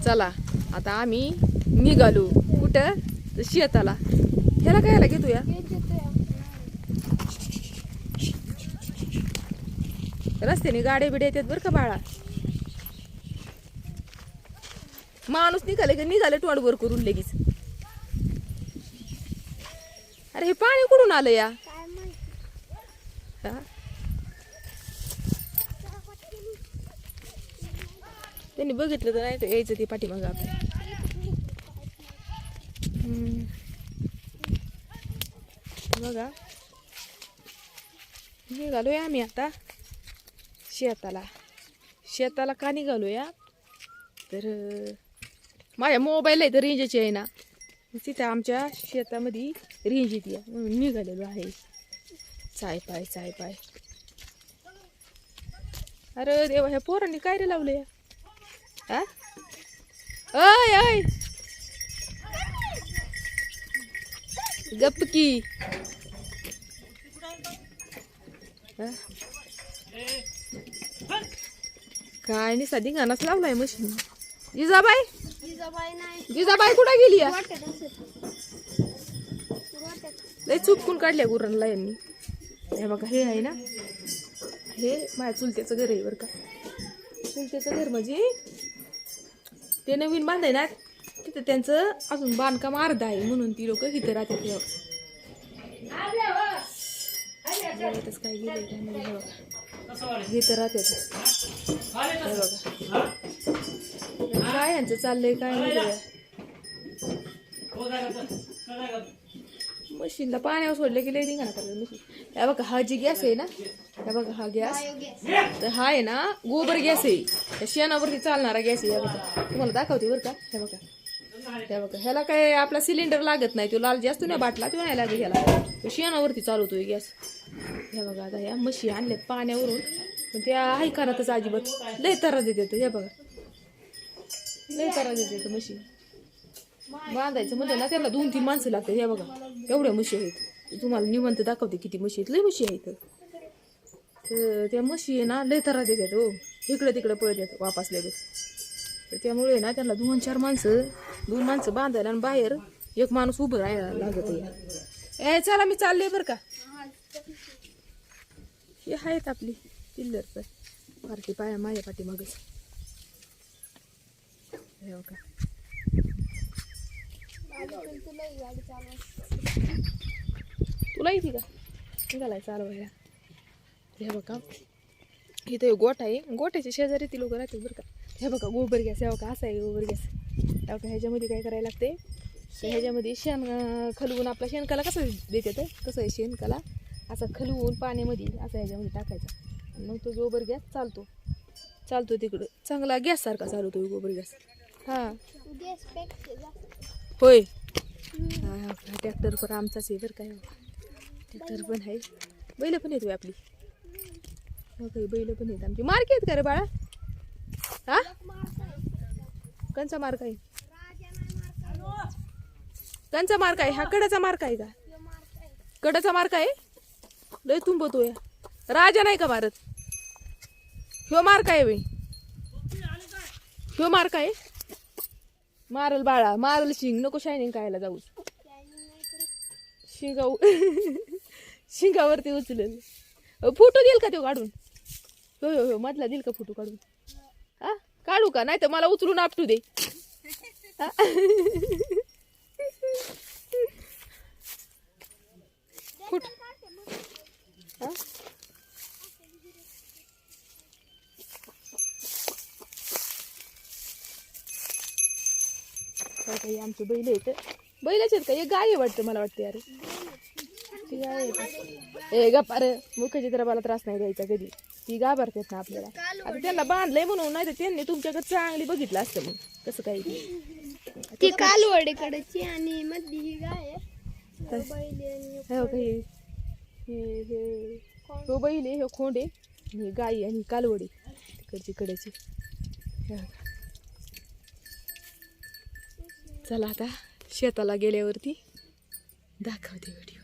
चला आता आम्ही निघालो कुठं तर शेताला. ह्याला कायला घेतो या रस्त्याने गाड्या बिड्या येतात बरं का बाळा. माणूस निघाले का निघाले तोंडवर करून लगेच. अरे हे पाणी कुठून आलं या हा? त्यांनी बघितलं तर नाही तर यायचं ते पाठीमाग आपल्या. बघा निघालोय आम्ही आता शेताला. शेताला का निघालोया तर माझ्या मोबाईल आहे तर रेंजची आहे ना, तिथं आमच्या शेतामध्ये रेंज येते म्हणून निघालेलो आहे. चाय पाय चाय पाय. अरे देवा ह्या पोरांनी काय रे लावलं या हा? अय अय गप्प की काय नाही साधी गाणंच लावलाय मशीन. जिजाबाई जिजाबाई कुठं गेली या? लय चुकून काढल्या गुरांना यांनी. हे बघा हे आहे ना, हे माझ्या चुलत्याचं घर आहे बरं का. चुलत्याचं घर म्हणजे ते नवीन बांधाय ना तिथं त्यांचं अजून बांधकाम अर्ध आहे म्हणून ती लोक इथं राहतात. काय गेले काय नाही. हे बघा इथं राहतात. हे बघा काय यांचं चाललंय काय नाही. मशीनला पाण्यावर सोडलं की लई निघाला पाहिजे मशीन. हे बघा हा जी गॅस आहे ना, हे बघा हा गॅस तर हा आहे ना गोबर गॅस आहे. त्या शेणावरती चालणारा गॅस आहे. हे बघा तुम्हाला दाखवते बरं का. हे बघा हे बघा ह्याला काय आपला सिलेंडर लागत नाही. तो लाल जास्त नाही बाटला तो नाही लागेल ह्याला. तो शेणावरती चालवतोय गॅस. हे बघा आता ह्या म्हशी आणल्यात पाण्यावरून पण त्या ऐकानातच अजिबात लय त्रास देतात. हे बघा लय त्रास देतात म्हशी. बांधायचं म्हणलं ना त्याला 2-3 माणसं लागतात. हे बघा एवढ्या म्हशी आहेत. तुम्हाला निवंत दाखवते किती म्हशी आहेत. लय म्हशी आहेत. तर त्या म्हशी आहे ना लय त्रास देतात हो. इकडं तिकडं पळतात वापसल्या तर त्यामुळे ना त्यांना 2-4 माणसं 2 माणसं बांधायला आणि बाहेर एक माणूस उभं राहायला लागत आहे. चला मी चालले बरं का. हे आहेत आपली पिल्लर पण पार्टी पाया माझ्या पाठीमागच. हे बघा तुला येते का निघालाय चालवायला. हे बघा इथे गोठा आहे. गोठ्याच्या शेजारी ती लोक राहते बरं का. हे बघा गोबर गॅस. हे बघा असा आहे गोबर गॅस. हे बघा ह्याच्यामध्ये काय करायला लागते तर ह्याच्यामध्ये शेण खलवून आपला शेणकाला कसं देतात कसं आहे शेणकाला असं खलवून पाण्यामध्ये असं ह्याच्यामध्ये टाकायचा मग तो गोबर गॅस चालतो तिकडं. चांगला गॅस सारखा चालवतो गोबर गॅस. हां होय हा ट्रॅक्टर पण आमचाच आहे बरं काय. ट्रॅक्टर पण आहे. बैल पण येतो आपली. हो काही बैल पण आहेत आमची. मार्क आहेत का रे बाळा हा? कंचा मार्क आहे? कंचा मार्क आहे हा? कडाचा मार्क आहे का? कडाचा मार्क आहे. लय तुंबतोय. राजा नाही का मारत? ह्यो मार्क आहे बाई. ह्यो मार्क आहे. मारल बाळा मारल. शिंग नको शायनिंग खायला जाऊ. शिंगाऊ शिंगावरती उचलेल. फोटो देईल का तो काढून? हो हो हो मधला देईल का फोटो काढून? हा काढू का नाही तर मला उचलून आपटू दे. फुट हा काही आमचे बैल आहेत. बैलच आहेत का? एक गाय आहे वाटतं मला वाटते. अरे ती गाय आहे. ए गप्पा रे मुखाची तर मला त्रास नाही द्यायचा कधी. ती घाबरतात ना आपल्याला. आता त्यांना बांधलंय म्हणून नाही तर त्यांनी तुमच्याकडे चांगली बघितलं असतं मग कसं काही. ती कालवडेकडची आणि मधली ही गाय आहे. हो बैल हे खोंडे आणि गाई आणि कालवडी तिकडची कडेची. चला आता शेताला गेल्यावरती दाखवते व्हिडिओ.